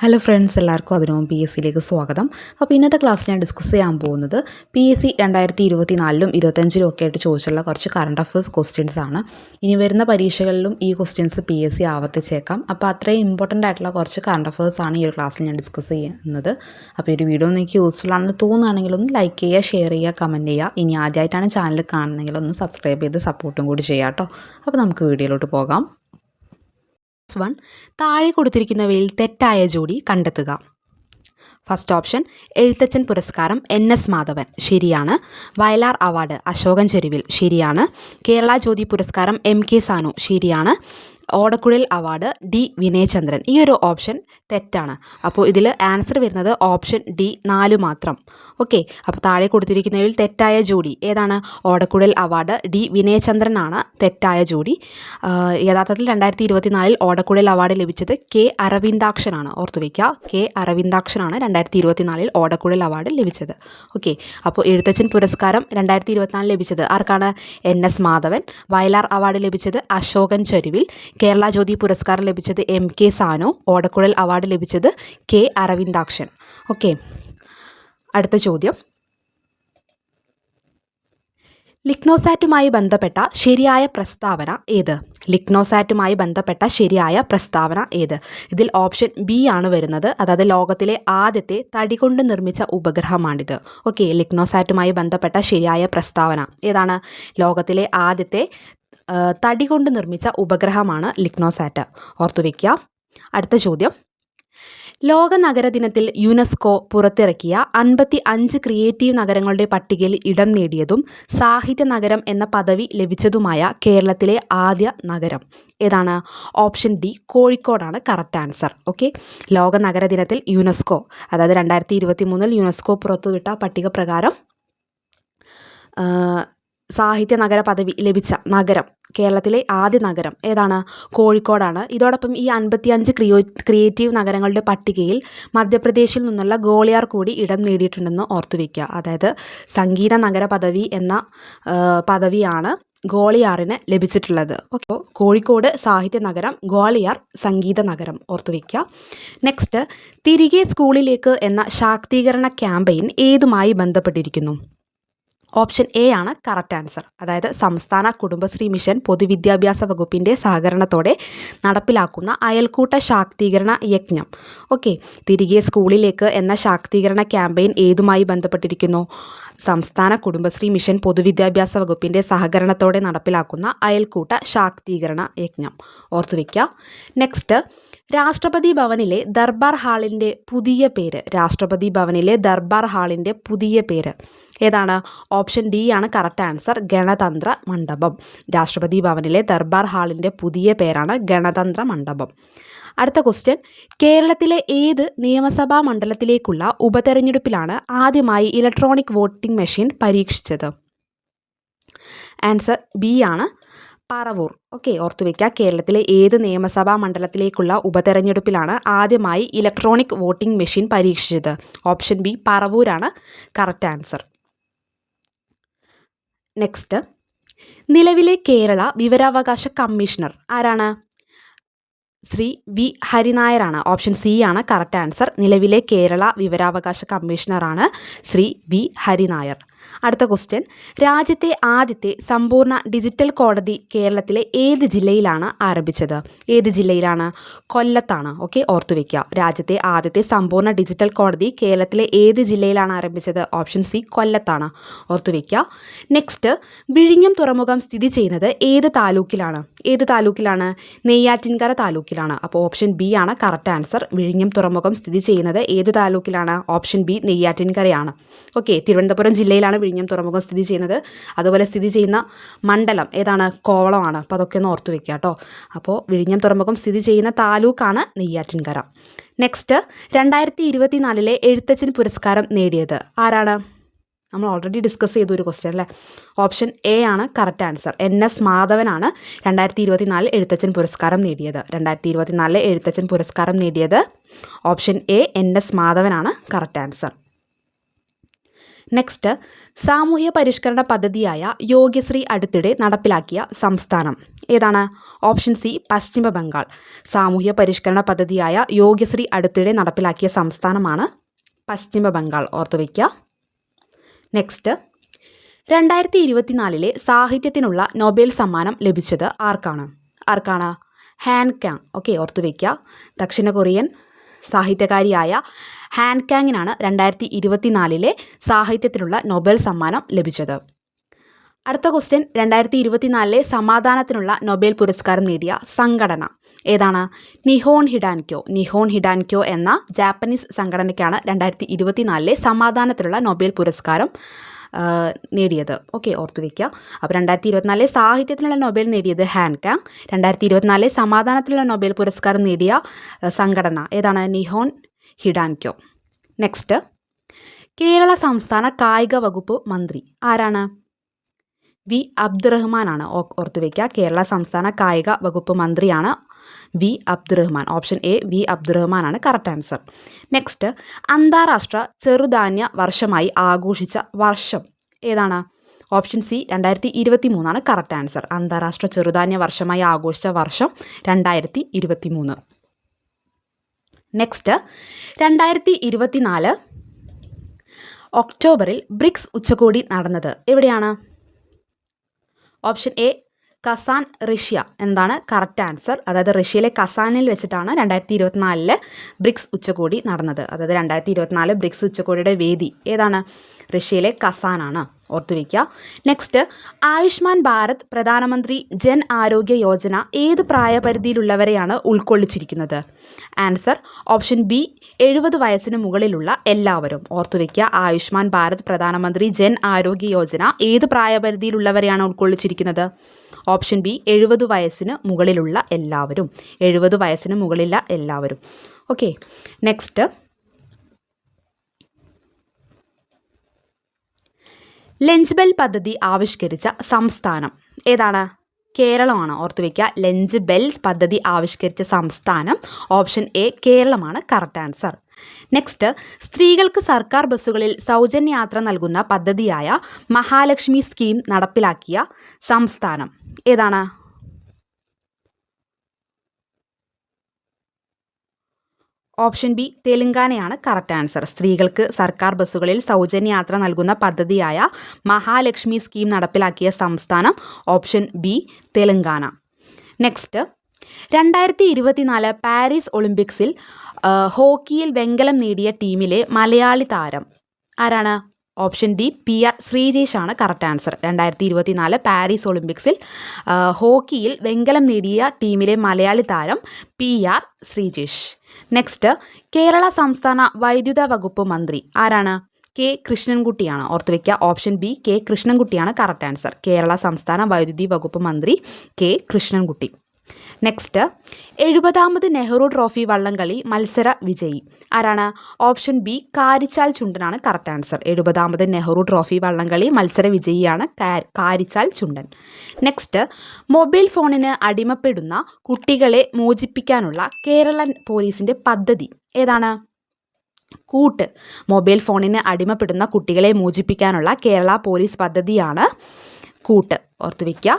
Hello friends, എല്ലാവർക്കും അതിനും PSCയിലേക്ക് സ്വാഗതം. അപ്പോൾ ഇന്നത്തെ ക്ലാസ് ഞാൻ ഡിസ്കസ് ചെയ്യാൻ പോകുന്നത് PSC 2024 2025 ഒക്കെ ആയിട്ട് ചോദിച്ചുള്ള കുറച്ച് കറണ്ട് അഫയേഴ്സ് ക്വസ്റ്റ്യൻസ് ആണ്. ഇനി വരുന്ന പരീക്ഷകളിലും ഈ ക്വസ്റ്റ്യൻസ് PSC ആവർത്തിച്ചേക്കാം. അപ്പോൾ അത്രയും ഇമ്പോർട്ടൻ്റ് ആയിട്ടുള്ള കുറച്ച് കറണ്ട് അഫയേഴ്സ് ആണ് ഈ ഒരു ക്ലാസ്സിൽ ഞാൻ ഡിസ്കസ് ചെയ്യുന്നത്. അപ്പോൾ ഈ ഒരു വീഡിയോ നിങ്ങൾക്ക് യൂസ്ഫുൾ ആണെന്ന് തോന്നുകയാണെങ്കിൽ ഒന്ന് ലൈക്ക് ചെയ്യുക, ഷെയർ ചെയ്യുക, കമൻറ്റ് ചെയ്യുക. ഇനി ആദ്യമായിട്ടാണ് ചാനൽ കാണുന്നതെങ്കിൽ ഒന്ന് സബ്സ്ക്രൈബ് ചെയ്ത് സപ്പോർട്ടും കൂടി ചെയ്യാം കേട്ടോ. അപ്പോൾ നമുക്ക് വീഡിയോയിലോട്ട് പോകാം. 1. താഴെ കൊടുത്തിരിക്കുന്നവയിൽ തെറ്റായ ജോഡി കണ്ടെത്തുക. ഫസ്റ്റ് ഓപ്ഷൻ എഴുത്തച്ഛൻ പുരസ്കാരം NS മാധവൻ, ശരിയാണ്. വയലാർ അവാർഡ് അശോകൻ ചെരുവിൽ, ശരിയാണ്. കേരള ജ്യോതി പുരസ്കാരം MK സാനു, ശരിയാണ്. ഓടക്കുഴൽ അവാർഡ് D വിനയചന്ദ്രൻ, ഈ ഒരു ഓപ്ഷൻ തെറ്റാണ്. അപ്പോൾ ഇതിൽ ആൻസർ വരുന്നത് ഓപ്ഷൻ D 4 മാത്രം. ഓക്കെ, അപ്പോൾ താഴെ കൊടുത്തിരിക്കുന്നതിൽ തെറ്റായ ജോഡി ഏതാണ്? ഓടക്കുഴൽ അവാർഡ് D വിനയചന്ദ്രനാണ് തെറ്റായ ജോഡി. യഥാർത്ഥത്തിൽ 2024 ഓടക്കുഴൽ അവാർഡ് ലഭിച്ചത് K അരവിന്ദാക്ഷനാണ്. ഓർത്തു വയ്ക്കുക, K അരവിന്ദാക്ഷനാണ് 2024 ഓടക്കുഴൽ അവാർഡ് ലഭിച്ചത്. ഓക്കെ, അപ്പോൾ എഴുത്തച്ഛൻ പുരസ്കാരം 2024 ലഭിച്ചത് ആർക്കാണ്? NS മാധവൻ. വയലാർ അവാർഡ് ലഭിച്ചത് അശോകൻ ചെരുവിൽ. കേരള ജ്യോതി പുരസ്കാരം ലഭിച്ചത് MK സാനു. ഓടക്കുഴൽ അവാർഡ് ലഭിച്ചത് K അരവിന്ദാക്ഷൻ. ഓക്കെ, അടുത്ത ചോദ്യം. ലിഗ്നോസാറ്റുമായി ബന്ധപ്പെട്ട ശരിയായ പ്രസ്താവന ഏത്? ലിഗ്നോസാറ്റുമായി ബന്ധപ്പെട്ട ശരിയായ പ്രസ്താവന ഏത്? ഇതിൽ ഓപ്ഷൻ B ആണ് വരുന്നത്. അതായത് ലോകത്തിലെ ആദ്യത്തെ തടി കൊണ്ട് നിർമ്മിച്ച ഉപഗ്രഹമാണിത്. ഓക്കെ, ലിഗ്നോസാറ്റുമായി ബന്ധപ്പെട്ട ശരിയായ പ്രസ്താവന ഏതാണ്? ലോകത്തിലെ ആദ്യത്തെ തടി കൊണ്ട് നിർമ്മിച്ച ഉപഗ്രഹമാണ് ലിഗ്നോസാറ്റ്. ഓർത്തുവയ്ക്കുക. അടുത്ത ചോദ്യം. ലോക നഗര ദിനത്തിൽ യുനെസ്കോ പുറത്തിറക്കിയ 55 ക്രിയേറ്റീവ് നഗരങ്ങളുടെ പട്ടികയിൽ ഇടം നേടിയതും സാഹിത്യ നഗരം എന്ന പദവി ലഭിച്ചതുമായ കേരളത്തിലെ ആദ്യ നഗരം ഏതാണ്? ഓപ്ഷൻ D കോഴിക്കോടാണ് കറക്റ്റ് ആൻസർ. ഓക്കെ, ലോക നഗര ദിനത്തിൽ യുനെസ്കോ, അതായത് 2023 യുനെസ്കോ പുറത്തുവിട്ട പട്ടിക പ്രകാരം സാഹിത്യ നഗര പദവി ലഭിച്ച നഗരം, കേരളത്തിലെ ആദ്യ നഗരം ഏതാണ്? കോഴിക്കോടാണ്. ഇതോടൊപ്പം ഈ 55 ക്രിയേറ്റീവ് നഗരങ്ങളുടെ പട്ടികയിൽ മധ്യപ്രദേശിൽ നിന്നുള്ള ഗോളിയാർ കൂടി ഇടം നേടിയിട്ടുണ്ടെന്ന് ഓർത്തുവയ്ക്കുക. അതായത് സംഗീത നഗര പദവി എന്ന പദവിയാണ് ഗോളിയാറിന് ലഭിച്ചിട്ടുള്ളത്. അപ്പോൾ കോഴിക്കോട് സാഹിത്യ നഗരം, ഗോളിയാർ സംഗീത നഗരം. ഓർത്തുവയ്ക്കുക. നെക്സ്റ്റ്, തിരികെ സ്കൂളിലേക്ക് എന്ന ശാക്തീകരണ ക്യാമ്പയിൻ ഏതുമായി ബന്ധപ്പെട്ടിരിക്കുന്നു? ഓപ്ഷൻ A ആണ് കറക്റ്റ് ആൻസർ. അതായത് സംസ്ഥാന കുടുംബശ്രീ മിഷൻ പൊതുവിദ്യാഭ്യാസ വകുപ്പിൻ്റെ സഹകരണത്തോടെ നടപ്പിലാക്കുന്ന അയൽക്കൂട്ട ശാക്തീകരണ യജ്ഞം. ഓക്കെ, തിരികെ സ്കൂളിലേക്ക് എന്ന ശാക്തീകരണ ക്യാമ്പയിൻ ഏതുമായി ബന്ധപ്പെട്ടിരിക്കുന്നു? സംസ്ഥാന കുടുംബശ്രീ മിഷൻ പൊതുവിദ്യാഭ്യാസ വകുപ്പിൻ്റെ സഹകരണത്തോടെ നടപ്പിലാക്കുന്ന അയൽക്കൂട്ട ശാക്തീകരണ യജ്ഞം. ഓർത്തുവയ്ക്കുക. നെക്സ്റ്റ്, രാഷ്ട്രപതി ഭവനിലെ ദർബാർ ഹാളിൻ്റെ പുതിയ പേര്. രാഷ്ട്രപതി ഭവനിലെ ദർബാർ ഹാളിൻ്റെ പുതിയ പേര് ഏതാണ്? ഓപ്ഷൻ D ആണ് കറക്റ്റ് ആൻസർ. ഗണതന്ത്ര മണ്ഡപം. രാഷ്ട്രപതി ഭവനിലെ ദർബാർ ഹാളിൻ്റെ പുതിയ പേരാണ് ഗണതന്ത്ര മണ്ഡപം. അടുത്ത ക്വസ്റ്റ്യൻ. കേരളത്തിലെ ഏത് നിയമസഭാ മണ്ഡലത്തിലേക്കുള്ള ഉപതെരഞ്ഞെടുപ്പിലാണ് ആദ്യമായി ഇലക്ട്രോണിക് വോട്ടിംഗ് മെഷീൻ പരീക്ഷിച്ചത്? ആൻസർ B ആണ്, പറവൂർ. ഓക്കെ, ഓർത്തുവയ്ക്കുക. കേരളത്തിലെ ഏത് നിയമസഭാ മണ്ഡലത്തിലേക്കുള്ള ഉപതെരഞ്ഞെടുപ്പിലാണ് ആദ്യമായി ഇലക്ട്രോണിക് വോട്ടിംഗ് മെഷീൻ പരീക്ഷിച്ചത്? ഓപ്ഷൻ B പറവൂരാണ് കറക്റ്റ് ആൻസർ. നെക്സ്റ്റ്, നിലവിലെ കേരള വിവരാവകാശ കമ്മീഷണർ ആരാണ്? ശ്രീ V ഹരിനായരാണ്. ഓപ്ഷൻ C ആണ് കറക്റ്റ് ആൻസർ. നിലവിലെ കേരള വിവരാവകാശ കമ്മീഷണറാണ് ശ്രീ V ഹരിനായർ. അടുത്ത ക്വസ്റ്റ്യൻ. രാജ്യത്തെ ആദ്യത്തെ സമ്പൂർണ്ണ ഡിജിറ്റൽ കോടതി കേരളത്തിലെ ഏത് ജില്ലയിലാണ് ആരംഭിച്ചത്? ഏത് ജില്ലയിലാണ്? കൊല്ലത്താണ്. ഓക്കെ, ഓർത്തുവയ്ക്കുക. രാജ്യത്തെ ആദ്യത്തെ സമ്പൂർണ്ണ ഡിജിറ്റൽ കോടതി കേരളത്തിലെ ഏത് ജില്ലയിലാണ് ആരംഭിച്ചത്? Option C കൊല്ലത്താണ്. ഓർത്തുവയ്ക്കുക. നെക്സ്റ്റ്, വിഴിഞ്ഞം തുറമുഖം സ്ഥിതി ചെയ്യുന്നത് ഏത് താലൂക്കിലാണ്? ഏത് താലൂക്കിലാണ്? നെയ്യാറ്റിൻകര താലൂക്കിലാണ്. അപ്പോൾ ഓപ്ഷൻ B ആണ് കറക്റ്റ് ആൻസർ. വിഴിഞ്ഞം തുറമുഖം സ്ഥിതി ചെയ്യുന്നത് ഏത് താലൂക്കിലാണ്? ഓപ്ഷൻ B നെയ്യാറ്റിൻകരയാണ്. ഓക്കെ, തിരുവനന്തപുരം ജില്ലയിലാണ് വിഴിഞ്ഞം തുറമുഖം സ്ഥിതി ചെയ്യുന്നത്. അതുപോലെ സ്ഥിതി ചെയ്യുന്ന മണ്ഡലം ഏതാണ്? കോവളമാണ്. അപ്പോൾ അതൊക്കെ ഒന്ന് ഓർത്ത് വയ്ക്കുക കേട്ടോ. അപ്പോൾ വിഴിഞ്ഞം തുറമുഖം സ്ഥിതി ചെയ്യുന്ന താലൂക്കാണ് നെയ്യാറ്റിൻകര. നെക്സ്റ്റ്, 2024 എഴുത്തച്ഛൻ പുരസ്കാരം നേടിയത് ആരാണ്? നമ്മൾ ഓൾറെഡി ഡിസ്കസ് ചെയ്ത ഒരു ക്വസ്റ്റ്യൻ അല്ലേ. ഓപ്ഷൻ A ആണ് കറക്റ്റ് ആൻസർ. NS മാധവനാണ് 2024 എഴുത്തച്ഛൻ പുരസ്കാരം നേടിയത്. 2024 എഴുത്തച്ഛൻ പുരസ്കാരം നേടിയത് ഓപ്ഷൻ A NS മാധവനാണ് കറക്റ്റ് ആൻസർ. നെക്സ്റ്റ്, സാമൂഹ്യ പരിഷ്കരണ പദ്ധതിയായ യോഗ്യശ്രീ അടുത്തിടെ നടപ്പിലാക്കിയ സംസ്ഥാനം ഏതാണ്? ഓപ്ഷൻ സി പശ്ചിമ ബംഗാൾ. സാമൂഹ്യ പരിഷ്കരണ പദ്ധതിയായ യോഗ്യശ്രീ അടുത്തിടെ നടപ്പിലാക്കിയ സംസ്ഥാനമാണ് പശ്ചിമ ബംഗാൾ. ഓർത്തുവയ്ക്കുക. നെക്സ്റ്റ്, 2024 സാഹിത്യത്തിനുള്ള നൊബേൽ സമ്മാനം ലഭിച്ചത് ആർക്കാണ്? Han Kang. ഓക്കെ, ഓർത്തുവയ്ക്കുക. ദക്ഷിണ കൊറിയൻ സാഹിത്യകാരിയായ ഹാൻ കാങ്ങിനാണ് 2024 സാഹിത്യത്തിനുള്ള നൊബേൽ സമ്മാനം ലഭിച്ചത്. അടുത്ത ക്വസ്റ്റ്യൻ, 2024 സമാധാനത്തിനുള്ള നൊബേൽ പുരസ്കാരം നേടിയ സംഘടന ഏതാണ്? നിഹോൺ ഹിഡാൻക്യോ എന്ന ജാപ്പനീസ് സംഘടനയ്ക്കാണ് 2024 സമാധാനത്തിനുള്ള നൊബേൽ പുരസ്കാരം നേടിയത്. ഓക്കെ, ഓർത്തുവയ്ക്കുക. അപ്പോൾ 2024 സാഹിത്യത്തിനുള്ള നൊബേൽ നേടിയത് ഹാൻ കാങ്. 2024 സമാധാനത്തിനുള്ള നൊബേൽ പുരസ്കാരം നേടിയ സംഘടന ഏതാണ്? നിഹോൺ ഹിഡാൻക്യോ. നെക്സ്റ്റ്, കേരള സംസ്ഥാന കായിക വകുപ്പ് മന്ത്രി ആരാണ്? വി അബ്ദുറഹ്മാനാണ്. ഓർത്തുവയ്ക്കുക. കേരള സംസ്ഥാന കായിക വകുപ്പ് മന്ത്രിയാണ് V Abdurahman. Option A V അബ്ദുറഹ്മാനാണ് കറക്റ്റ് ആൻസർ. നെക്സ്റ്റ്, അന്താരാഷ്ട്ര ചെറുധാന്യ വർഷമായി ആഘോഷിച്ച വർഷം ഏതാണ്? Option C 2023 correct answer. അന്താരാഷ്ട്ര ചെറുധാന്യ വർഷമായി ആഘോഷിച്ച വർഷം 2023. നെക്സ്റ്റ്, 2024 ഒക്ടോബറിൽ ബ്രിക്സ് ഉച്ചകോടി നടന്നത് എവിടെയാണ്? ഓപ്ഷൻ എ കസാൻ, റഷ്യ എന്താണ് കറക്റ്റ് ആൻസർ. അതായത് റഷ്യയിലെ കസാനിൽ വെച്ചിട്ടാണ് 2024 ബ്രിക്സ് ഉച്ചകോടി നടന്നത്. അതായത് 2024 ബ്രിക്സ് ഉച്ചകോടിയുടെ വേദി ഏതാണ്? റഷ്യയിലെ കസാനാണ്. ഓർത്തുവയ്ക്കുക. നെക്സ്റ്റ്, ആയുഷ്മാൻ ഭാരത് പ്രധാനമന്ത്രി ജൻ ആരോഗ്യ യോജന ഏത് പ്രായപരിധിയിലുള്ളവരെയാണ് ഉൾക്കൊള്ളിച്ചിരിക്കുന്നത്? ആൻസർ ഓപ്ഷൻ ബി 70 വയസ്സിന് മുകളിലുള്ള എല്ലാവരും. ഓർത്തുവയ്ക്കുക. ആയുഷ്മാൻ ഭാരത് പ്രധാനമന്ത്രി ജൻ ആരോഗ്യ യോജന ഏത് പ്രായപരിധിയിലുള്ളവരെയാണ് ഉൾക്കൊള്ളിച്ചിരിക്കുന്നത്? ഓപ്ഷൻ ബി 70 വയസ്സിന് മുകളിലുള്ള എല്ലാവരും. 70 വയസ്സിന് മുകളിലുള്ള എല്ലാവരും. ഓക്കെ, നെക്സ്റ്റ്, ലഞ്ച് ബെൽ പദ്ധതി ആവിഷ്കരിച്ച സംസ്ഥാനം ഏതാണ്? കേരളമാണ്. ഓർത്തുവയ്ക്കുക. ലഞ്ച് ബെൽ പദ്ധതി ആവിഷ്കരിച്ച സംസ്ഥാനം ഓപ്ഷൻ എ കേരളമാണ് കറക്റ്റ് ആൻസർ. നെക്സ്റ്റ്, സ്ത്രീകൾക്ക് സർക്കാർ ബസ്സുകളിൽ സൗജന്യ യാത്ര നൽകുന്ന പദ്ധതിയായ മഹാലക്ഷ്മി സ്കീം നടപ്പിലാക്കിയ സംസ്ഥാനം ഏതാണ്? ഓപ്ഷൻ ബി തെലങ്കാനയാണ് കറക്റ്റ് ആൻസർ. സ്ത്രീകൾക്ക് സർക്കാർ ബസ്സുകളിൽ സൗജന്യ യാത്ര നൽകുന്ന പദ്ധതിയായ മഹാലക്ഷ്മി സ്കീം നടപ്പിലാക്കിയ സംസ്ഥാനം option B Telangana. Next, 2024 Paris ഒളിമ്പിക്സിൽ ഹോക്കിയിൽ വെങ്കലം നേടിയ ടീമിലെ മലയാളി താരം ആരാണ്? ഓപ്ഷൻ ഡി PR ശ്രീജേഷ് ആണ് കറക്റ്റ് ആൻസർ. 2024 പാരീസ് ഒളിമ്പിക്സിൽ ഹോക്കിയിൽ വെങ്കലം നേടിയ ടീമിലെ മലയാളി താരം PR ശ്രീജേഷ്. നെക്സ്റ്റ്, കേരള സംസ്ഥാന വൈദ്യുത വകുപ്പ് മന്ത്രി ആരാണ്? കെ കൃഷ്ണൻകുട്ടിയാണ്. ഓർത്തുവയ്ക്കുക. ഓപ്ഷൻ ബി കെ കൃഷ്ണൻകുട്ടിയാണ് കറക്റ്റ് ആൻസർ. കേരള സംസ്ഥാന വൈദ്യുതി വകുപ്പ് മന്ത്രി കെ കൃഷ്ണൻകുട്ടി. നെക്സ്റ്റ്, 70ാമത് നെഹ്റു ട്രോഫി വള്ളംകളി മത്സര വിജയി ആരാണ്? ഓപ്ഷൻ ബി കാരിച്ചാൽ ചുണ്ടനാണ് കറക്റ്റ് ആൻസർ. 70ാമത് നെഹ്റു ട്രോഫി വള്ളംകളി മത്സര വിജയിയാണ് കാരിച്ചാൽ ചുണ്ടൻ. നെക്സ്റ്റ്, മൊബൈൽ ഫോണിന് അടിമപ്പെടുന്ന കുട്ടികളെ മോചിപ്പിക്കാനുള്ള കേരള പോലീസിൻ്റെ പദ്ധതി ഏതാണ്? കൂട്ട്. മൊബൈൽ ഫോണിന് അടിമപ്പെടുന്ന കുട്ടികളെ മോചിപ്പിക്കാനുള്ള കേരള പോലീസ് പദ്ധതിയാണ് കൂട്ട്. ഓർത്തുവയ്ക്കുക.